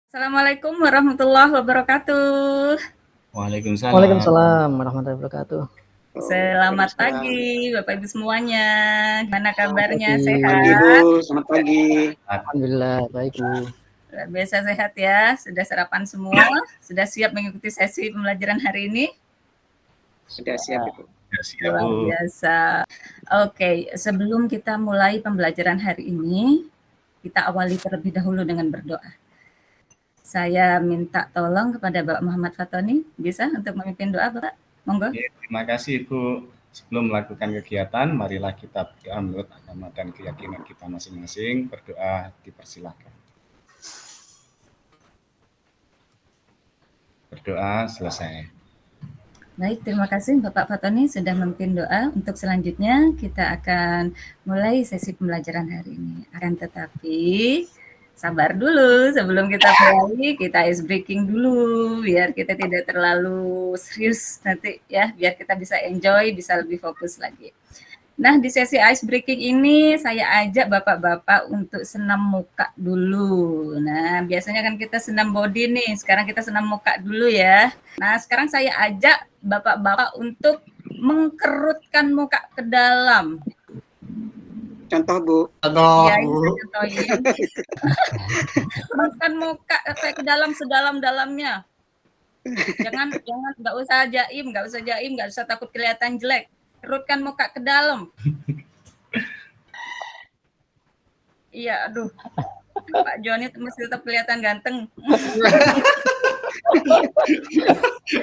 Assalamualaikum warahmatullahi wabarakatuh. Waalaikumsalam. Waalaikumsalam warahmatullahi wabarakatuh. Selamat pagi Bapak Ibu semuanya. Gimana kabarnya? pagi. Sehat? Pagi Bu, selamat pagi. Alhamdulillah baik Bu. Luar biasa sehat ya. Sudah sarapan semua? Sudah siap mengikuti sesi pembelajaran hari ini? Sudah siap Ibu. Ya, Luar Bu. biasa. Oke, sebelum kita mulai pembelajaran hari ini, kita awali terlebih dahulu dengan berdoa. Saya minta tolong kepada Bapak Muhammad Fatoni, bisa untuk memimpin doa Bapak? Monggo. Oke, terima kasih Bu. Sebelum melakukan kegiatan, marilah kita berdoa menurut agama dan keyakinan kita masing-masing. Berdoa dipersilakan. Berdoa selesai. Baik, terima kasih Bapak Fatoni sudah memimpin doa. Untuk selanjutnya kita akan mulai sesi pembelajaran hari ini. Akan tetapi sabar dulu sebelum kita mulai, kita ice breaking dulu biar kita tidak terlalu serius nanti ya, biar kita bisa enjoy, bisa lebih fokus lagi. Nah, di sesi ice breaking ini saya ajak Bapak-bapak untuk senam muka dulu. Nah, biasanya kan kita senam body nih, sekarang kita senam muka dulu ya. Nah, sekarang saya ajak Bapak-bapak untuk mengkerutkan muka ke dalam. Contoh Bu. Iya, ini saya contohin. Kerutkan muka sampai ke dalam sedalam-dalamnya. Jangan nggak usah jaim, nggak usah takut kelihatan jelek. Kerutkan muka ke dalam. Iya, aduh. Pak Joni masih tetap kelihatan ganteng.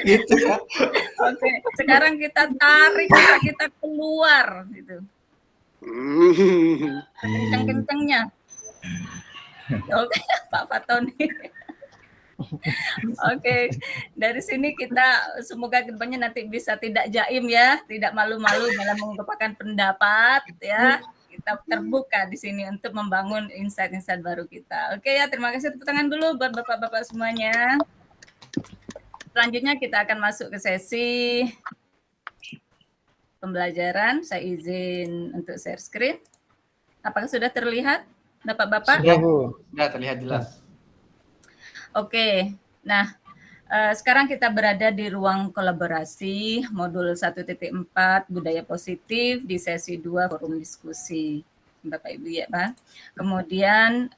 Gitu ya. Oke, sekarang kita tarik muka kita keluar gitu. Kenceng-kencengnya. Oke, Pak Fatoni. Oke, dari sini kita semoga kedepannya nanti bisa tidak jaim ya, tidak malu-malu dalam mengungkapkan pendapat ya. Kita terbuka di sini untuk membangun insight-insight baru kita. Oke ya, terima kasih, tepuk tangan dulu buat Bapak-bapak semuanya. Selanjutnya kita akan masuk ke sesi pembelajaran. Saya izin untuk share screen. Apakah sudah terlihat Bapak-bapak? Sudah Bu. Sudah terlihat jelas. Oke, nah sekarang kita berada di ruang kolaborasi modul 1.4 budaya positif di sesi 2 forum diskusi. Bapak Ibu ya Pak. Kemudian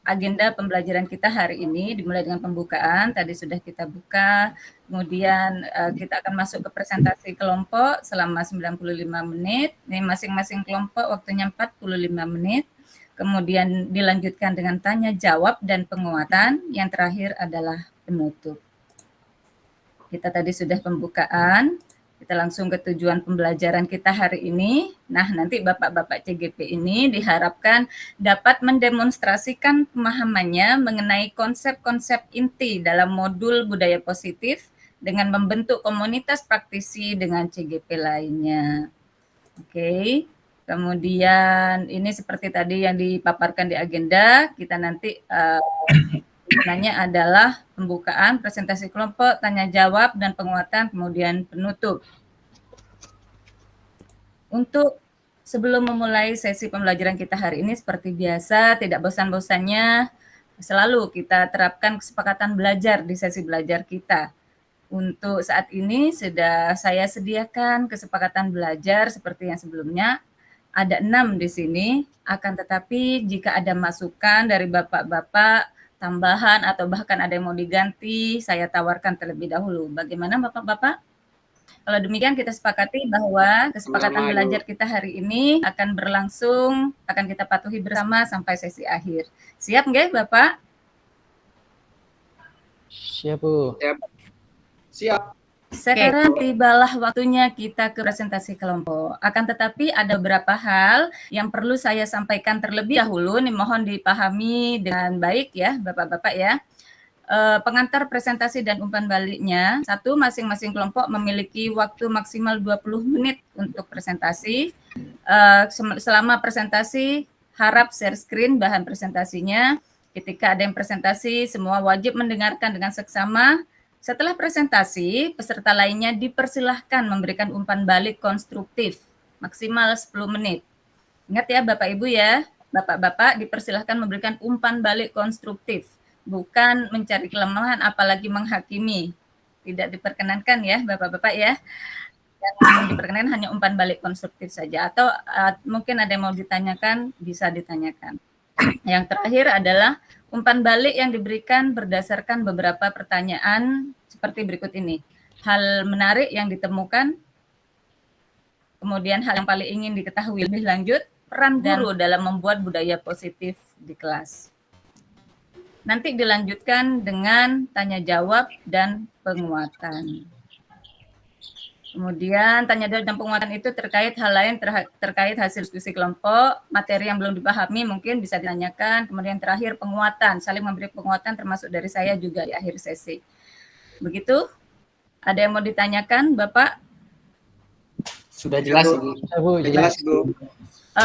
agenda pembelajaran kita hari ini dimulai dengan pembukaan, tadi sudah kita buka. Kemudian kita akan masuk ke presentasi kelompok selama 95 menit. Ini masing-masing kelompok waktunya 45 menit. Kemudian dilanjutkan dengan tanya jawab dan penguatan. Yang terakhir adalah penutup. Kita tadi sudah pembukaan. Kita langsung ke tujuan pembelajaran kita hari ini. Nah, nanti Bapak-bapak CGP ini diharapkan dapat mendemonstrasikan pemahamannya mengenai konsep-konsep inti dalam modul budaya positif dengan membentuk komunitas praktisi dengan CGP lainnya. Oke. Kemudian ini seperti tadi yang dipaparkan di agenda, kita nanti gunanya adalah pembukaan, presentasi kelompok, tanya jawab, dan penguatan, kemudian penutup. Untuk sebelum memulai sesi pembelajaran kita hari ini, seperti biasa, tidak bosan-bosannya, selalu kita terapkan kesepakatan belajar di sesi belajar kita. Untuk saat ini sudah saya sediakan kesepakatan belajar seperti yang sebelumnya. Ada 6 di sini, akan tetapi jika ada masukan dari Bapak-bapak, tambahan atau bahkan ada yang mau diganti, saya tawarkan terlebih dahulu. Bagaimana Bapak-bapak? Kalau demikian kita sepakati bahwa kesepakatan belajar kita hari ini akan berlangsung, akan kita patuhi bersama sampai sesi akhir. Siap nggak Bapak? Siap Bu. Siap. Sekarang tibalah waktunya kita ke presentasi kelompok. Akan tetapi ada beberapa hal yang perlu saya sampaikan terlebih dahulu. Nih mohon dipahami dengan baik ya Bapak-bapak ya. Pengantar presentasi dan umpan baliknya. Satu, masing-masing kelompok memiliki waktu maksimal 20 menit untuk presentasi. Selama presentasi harap share screen bahan presentasinya. Ketika ada yang presentasi, semua wajib mendengarkan dengan seksama. Setelah presentasi, peserta lainnya dipersilahkan memberikan umpan balik konstruktif, maksimal 10 menit. Ingat ya Bapak Ibu ya, Bapak-bapak dipersilahkan memberikan umpan balik konstruktif, bukan mencari kelemahan apalagi menghakimi. Tidak diperkenankan ya Bapak-Bapak ya. Yang diperkenankan hanya umpan balik konstruktif saja, atau mungkin ada yang mau ditanyakan, bisa ditanyakan. Yang terakhir adalah umpan balik yang diberikan berdasarkan beberapa pertanyaan seperti berikut ini. Hal menarik yang ditemukan, kemudian hal yang paling ingin diketahui lebih lanjut, peran guru dalam membuat budaya positif di kelas. Nanti dilanjutkan dengan tanya jawab dan penguatan. Kemudian tanya jawab dan penguatan itu terkait hal lain, terkait hasil diskusi kelompok, materi yang belum dipahami mungkin bisa ditanyakan. Kemudian terakhir penguatan, saling memberi penguatan termasuk dari saya juga di akhir sesi. Begitu? Ada yang mau ditanyakan, Bapak? Sudah jelas, Ibu. Jelas, Bu.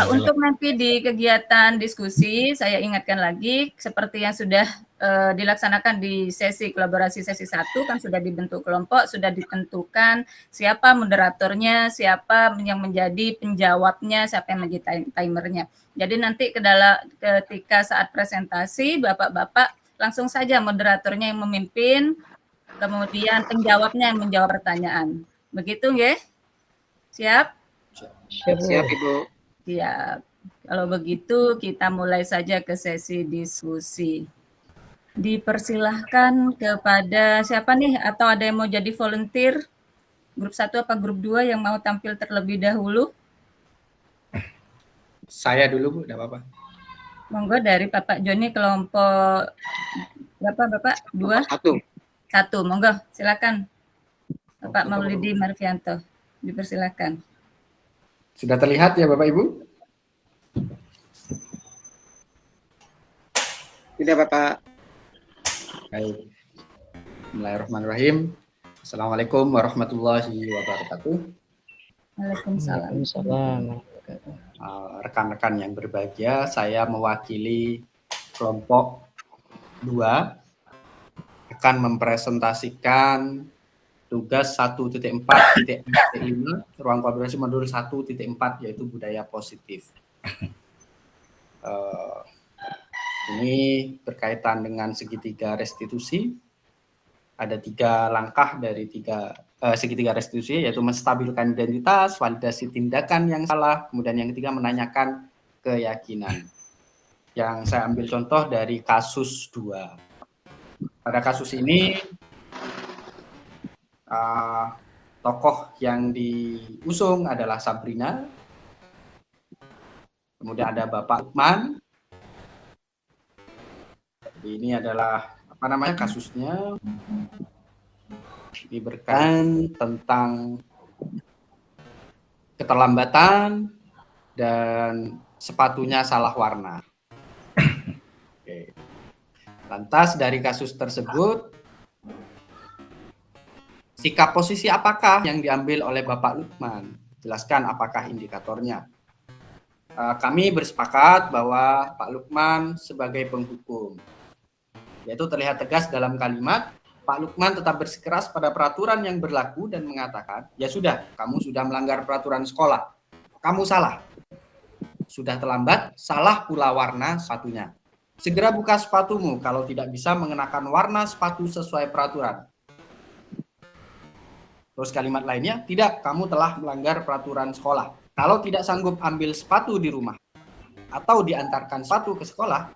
Untuk nanti di kegiatan diskusi, saya ingatkan lagi, seperti yang sudah dilaksanakan di sesi kolaborasi sesi 1, kan sudah dibentuk kelompok, sudah ditentukan siapa moderatornya, siapa yang menjadi penjawabnya, siapa yang menjadi timernya. Jadi nanti ketika saat presentasi, Bapak-Bapak langsung saja moderatornya yang memimpin, kemudian penjawabnya yang menjawab pertanyaan. Begitu ya? Siap? Siap, Ibu. Siap. Kalau begitu kita mulai saja ke sesi diskusi. Dipersilahkan kepada siapa nih, atau ada yang mau jadi volunteer? Grup 1 apa grup 2 yang mau tampil terlebih dahulu? Saya dulu, Bu, enggak apa-apa. Monggo dari Bapak Joni, kelompok berapa Bapak? 2? 1, monggo silakan. Bapak Maulidi Marfianto, dipersilakan. Sudah terlihat ya Bapak Ibu? Tidak, Bapak. Baik. Bismillahirrahmanirrahim. Assalamualaikum warahmatullahi wabarakatuh. Waalaikumsalam. Waalaikumsalam. Rekan-rekan yang berbahagia, saya mewakili kelompok 2 akan mempresentasikan tugas 1.4.5 ruang kolaborasi modul 1.4 yaitu budaya positif. Ini berkaitan dengan segitiga restitusi. Ada 3 langkah dari segitiga restitusi, yaitu menstabilkan identitas, validasi tindakan yang salah, kemudian yang ketiga menanyakan keyakinan. Yang saya ambil contoh dari kasus 2. Pada kasus ini, tokoh yang diusung adalah Sabrina, kemudian ada Bapak Lukman. Ini adalah kasusnya. Ini berkaitan tentang keterlambatan dan sepatunya salah warna. Oke. Lantas dari kasus tersebut, sikap posisi apakah yang diambil oleh Bapak Lukman? Jelaskan apakah indikatornya. Kami bersepakat bahwa Pak Lukman sebagai penghukum, yaitu terlihat tegas dalam kalimat, Pak Lukman tetap bersikeras pada peraturan yang berlaku dan mengatakan, ya sudah, kamu sudah melanggar peraturan sekolah, kamu salah. Sudah terlambat, salah pula warna sepatunya. Segera buka sepatumu kalau tidak bisa mengenakan warna sepatu sesuai peraturan. Terus kalimat lainnya, tidak, kamu telah melanggar peraturan sekolah. Kalau tidak sanggup ambil sepatu di rumah atau diantarkan sepatu ke sekolah,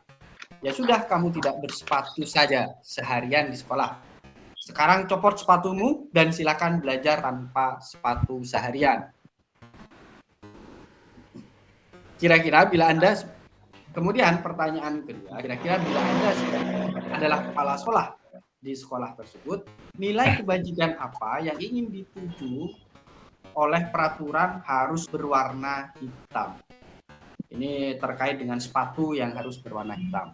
ya sudah, kamu tidak bersepatu saja seharian di sekolah. Sekarang copot sepatumu dan silakan belajar tanpa sepatu seharian. Kira-kira bila Anda, kemudian pertanyaan kedua, kira-kira bila Anda adalah kepala sekolah di sekolah tersebut, nilai kebajikan apa yang ingin dituju oleh peraturan harus berwarna hitam? Ini terkait dengan sepatu yang harus berwarna hitam.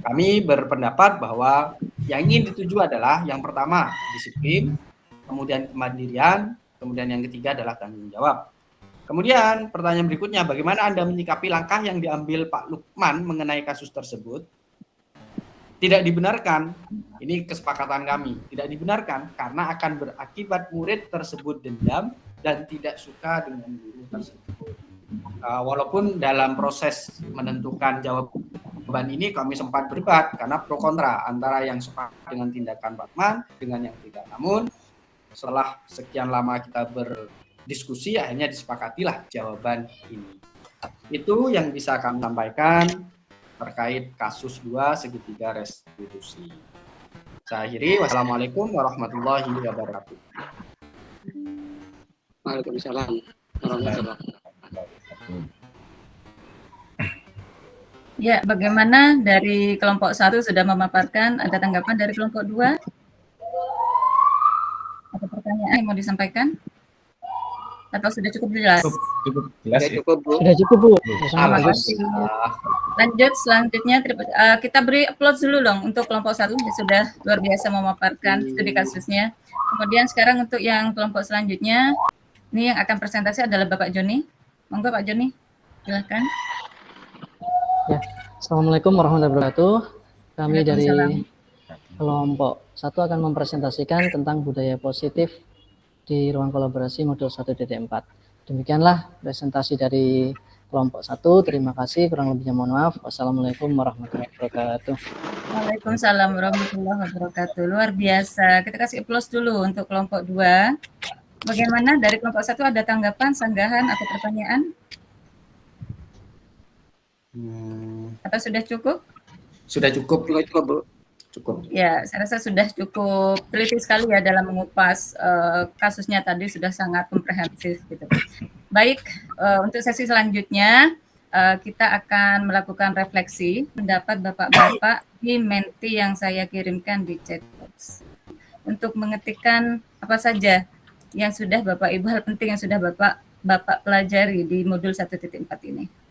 Kami berpendapat bahwa yang ingin dituju adalah yang pertama disiplin, kemudian kemandirian, kemudian yang ketiga adalah tanggung jawab. Kemudian pertanyaan berikutnya, bagaimana Anda menyikapi langkah yang diambil Pak Lukman mengenai kasus tersebut? Tidak dibenarkan, ini kesepakatan kami, tidak dibenarkan karena akan berakibat murid tersebut dendam dan tidak suka dengan guru tersebut. Walaupun dalam proses menentukan jawaban jawaban ini kami sempat berdebat karena pro kontra antara yang sepakat dengan tindakan Batman dengan yang tidak. Namun setelah sekian lama kita berdiskusi akhirnya disepakatilah jawaban ini. Itu yang bisa kami sampaikan terkait kasus 2 segitiga restitusi. Saya akhiri. Wassalamualaikum warahmatullahi wabarakatuh. Waalaikumsalam warahmatullahi wabarakatuh. Ya, bagaimana dari kelompok 1 sudah memaparkan, ada tanggapan dari kelompok 2? Ada pertanyaan yang mau disampaikan? Atau sudah cukup jelas? Cukup jelas Ya, ya. cukup Bu. Sudah cukup, Bu. Terima kasih. Lanjut selanjutnya, kita beri applause dulu dong untuk kelompok 1 yang sudah luar biasa memaparkan studi kasusnya. Kemudian sekarang untuk yang kelompok selanjutnya, ini yang akan presentasi adalah Bapak Joni. Monggo Pak Joni, silakan. Ya, Assalamualaikum warahmatullahi wabarakatuh. Kami dari Waalaikumsalam. kelompok 1 akan mempresentasikan tentang budaya positif di ruang kolaborasi modul 1.4. Demikianlah presentasi dari kelompok 1. Terima kasih, kurang lebihnya mohon maaf. Wassalamualaikum warahmatullahi wabarakatuh. Waalaikumsalam warahmatullahi wabarakatuh. Luar biasa. Kita kasih applause dulu untuk kelompok 2. Bagaimana dari kelompok 1, ada tanggapan, sanggahan, atau pertanyaan? Atau sudah cukup? Sudah cukup. Cukup Bu. Cukup. Ya, saya rasa sudah cukup teliti sekali ya dalam mengupas kasusnya tadi, sudah sangat komprehensif gitu. Baik, untuk sesi selanjutnya kita akan melakukan refleksi pendapat Bapak-bapak di menti yang saya kirimkan di chat box. Untuk mengetikkan apa saja yang sudah Bapak Ibu, hal penting yang sudah Bapak pelajari di modul 1.4 ini.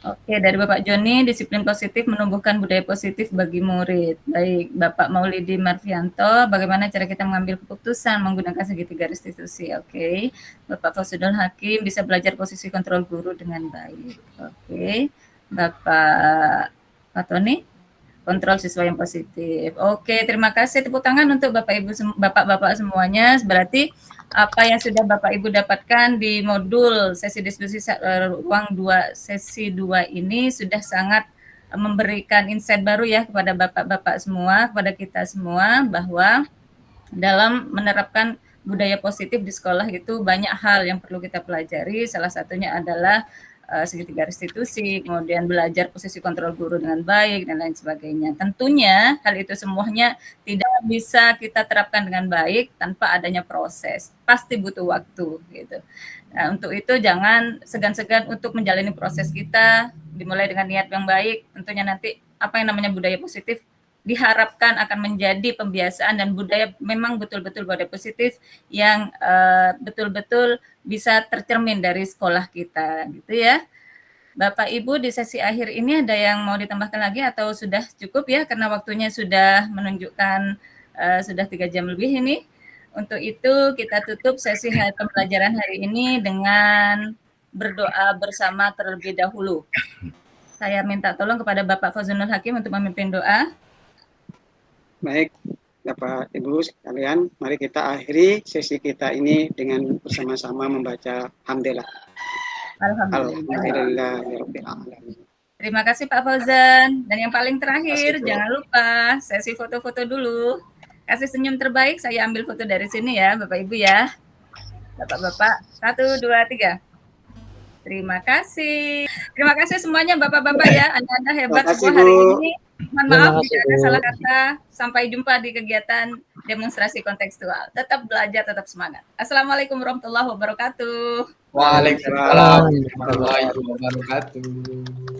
Oke, dari Bapak Joni, disiplin positif menumbuhkan budaya positif bagi murid. Baik, Bapak Maulidi Marfianto, bagaimana cara kita mengambil keputusan menggunakan segitiga restitusi? Oke, Bapak Fauzul Hakim, bisa belajar posisi kontrol guru dengan baik. Oke, Bapak Tony, kontrol siswa yang positif. Oke, terima kasih. Tepuk tangan untuk Bapak Ibu, Bapak-bapak semuanya. Berarti apa yang sudah Bapak Ibu dapatkan di modul sesi diskusi ruang 2 sesi 2 ini sudah sangat memberikan insight baru ya kepada Bapak-bapak semua, kepada kita semua, bahwa dalam menerapkan budaya positif di sekolah itu banyak hal yang perlu kita pelajari. Salah satunya adalah segitiga restitusi, kemudian belajar posisi kontrol guru dengan baik, dan lain sebagainya. Tentunya hal itu semuanya tidak bisa kita terapkan dengan baik tanpa adanya proses. Pasti butuh waktu gitu. Nah, untuk itu jangan segan-segan untuk menjalani proses kita, dimulai dengan niat yang baik. Tentunya nanti apa yang namanya budaya positif diharapkan akan menjadi pembiasaan, dan budaya memang betul-betul budaya positif yang betul-betul bisa tercermin dari sekolah kita gitu ya. Bapak Ibu, di sesi akhir ini ada yang mau ditambahkan lagi atau sudah cukup ya, karena waktunya sudah menunjukkan sudah 3 jam lebih ini. Untuk itu kita tutup sesi pembelajaran hari ini dengan berdoa bersama terlebih dahulu. Saya minta tolong kepada Bapak Fauzul Hakim untuk memimpin doa. Baik, Bapak Ibu sekalian, mari kita akhiri sesi kita ini dengan bersama-sama membaca hamdalah. Alhamdulillahirabbil alamin. Terima kasih Pak Fauzan. Dan yang paling terakhir, jangan lupa sesi foto-foto dulu. Kasih senyum terbaik, saya ambil foto dari sini ya, Bapak Ibu ya. Bapak-bapak, 1, 2, 3. Terima kasih. Terima kasih semuanya Bapak-bapak ya. Anda hebat semua hari ini. Mohon maaf jika ada salah kata. Sampai jumpa di kegiatan demonstrasi kontekstual. Tetap belajar, tetap semangat. Assalamualaikum warahmatullahi wabarakatuh. Waalaikumsalam warahmatullahi wabarakatuh.